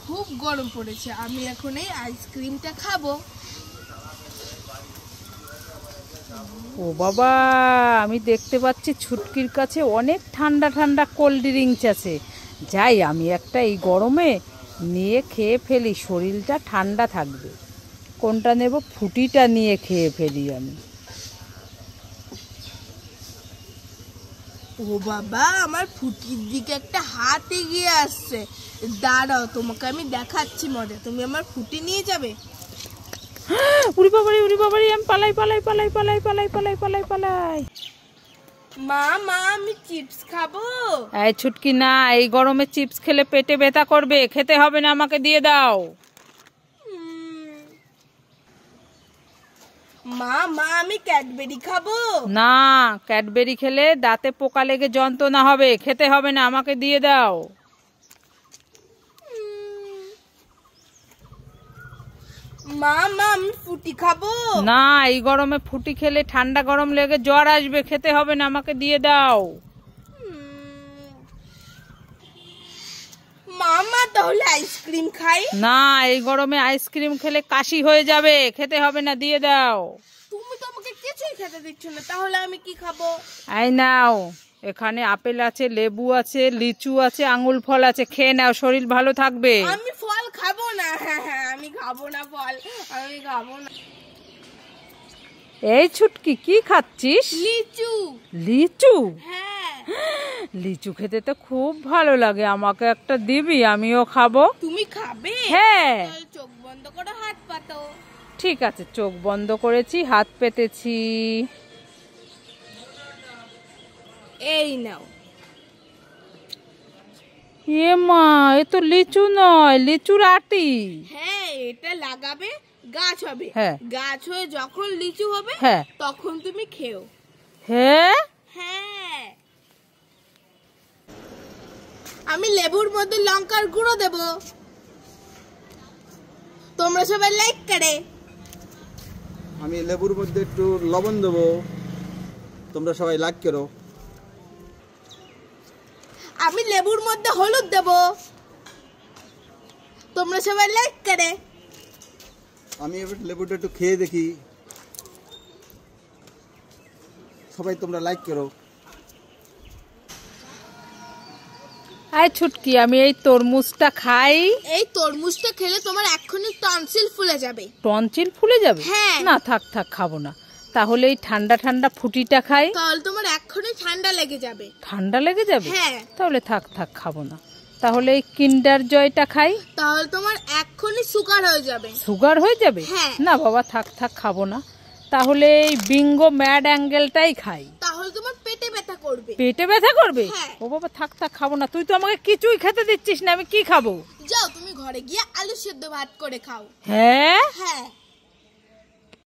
খুব গরম পড়েছে, আমি এখন এই আইসক্রিমটা খাবো। ও বাবা, আমি দেখতে পাচ্ছি ছুটকির কাছে অনেক ঠান্ডা ঠান্ডা কোল্ড ড্রিঙ্কস আছে। যাই আমি একটা এই গরমে নিয়ে খেয়ে ফেলি, শরীরটা ঠান্ডা থাকবে। কোনটা নেব? ফুটিটা নিয়ে খেয়ে ফেলি আমি। ও বাবা, আমার ফুটির দিকে একটা হাত এগিয়ে আসছে। দাঁড়াও, তোমাকে আমি দেখাচ্ছি মজা। তুমি আমার ফুটি নিয়ে যাবে? উড়ি বাবারি, উড়ি বাবারি, আমি পালাই পালাই পালাই পালাই পালাই পালাই পালাই পালাই। মা মা, আমি চিপস খাবো। এই ছুটকি, না, এই গরমে চিপস খেলে পেটে ব্যথা করবে, খেতে হবে না, আমাকে দিয়ে দাও। মা মা, আমি ক্যাডবেরি খাবো। না, ক্যাডবেরি খেলে দাঁতে পোকা লেগে যন্ত্রণা হবে, খেতে হবে না, আমাকে দিয়ে দাও। মা মা, আমি ফুটি খাবো। না, এই গরমে ফুটি খেলে ঠান্ডা গরম লেগে জ্বর আসবে, খেতে হবে না, আমাকে দিয়ে দাও। মা মা, তাহলে আইসক্রিম খাই। না, এই গরমে আইসক্রিম খেলে কাশি হয়ে যাবে, খেতে হবে না, দিয়ে দাও। তুমি তো আমাকে কিছুই খেতে দিচ্ছ না, তাহলে আমি কি খাবো? এই নাও, এখানে আপেল আছে, লেবু আছে, লিচু আছে, আঙুল ফল আছে, খেয়ে নাও, শরীর ভালো থাকবে। আমি ফল খাবো না। হ্যাঁ, আমি খাবো না ফল, আমি খাবো না। এই ছুটকি, কি খাচ্ছিস? লিচু। লিচু? হ্যাঁ। লিচু খেতে তো খুব ভালো লাগে, আমাকে একটা দিবি? আমিও খাবো। তুমি খাবে? হ্যাঁ। চোখ বন্ধ করো, হাত পাতো। ঠিক আছে, চোখ বন্ধ করেছি, হাত পেতেছি। এই নাও। এ মা, এ তো লিচু নয়, লিচুর আটি। হ্যাঁ, এটা লাগাবে, গাছ হবে। হ্যাঁ। গাছ হয়ে যখন লিচু হবে, হ্যাঁ, তখন তুমি খেও। হ্যাঁ। হ্যাঁ। আমি লেবুর মধ্যে লঙ্কার গুঁড়ো দেব। তোমরা সবাই লাইক করে। আমি লেবুর মধ্যে একটু লবণ দেবো, তোমরা সবাই লাইক করো। আমি লেবুর মধ্যে হলুদ দেব, তোমরা সবাই লাইক করে। আমি এবার লেবুটা একটু খেয়ে দেখি, সবাই তোমরা লাইক করো। আয় ছুটকি, আমি এই তরমুজটা খাই। এই তরমুজটা খেলে তোমার এক্ষুনি টনসিল ফুলে যাবে। টনসিল ফুলে যাবে? হ্যাঁ। না, থাক থাক, খাবো না। তাহলে এই ঠান্ডা ঠান্ডা ফুটিটা খাই। তাহলে তোমার এক্ষুনি ঠান্ডা লেগে যাবে। ঠান্ডা লেগে যাবে? হ্যাঁ। তাহলে থাক থাক, খাবো না। তাহলে এই কিন্ডার জয়টা খাই। তাহলে তোমার এক্ষুনি সুগার হয়ে যাবে। সুগার হয়ে যাবে? হ্যাঁ। না বাবা, থাক থাক, খাবো না। তাহলে এই বিঙ্গো ম্যাড অ্যাঙ্গেলটাই খাই। তাহলে তোমার পেটে ব্যথা করবে। পেটে ব্যথা করবে? হ্যাঁ। ও বাবা, থাক থাক, খাবো না। তুই তো আমাকে কিছুই খেতে দিচ্ছিস না, আমি কি খাবো? যাও, তুমি ঘরে গিয়ে আলু সেদ্ধ ভাত করে খাও। হ্যাঁ। হ্যাঁ।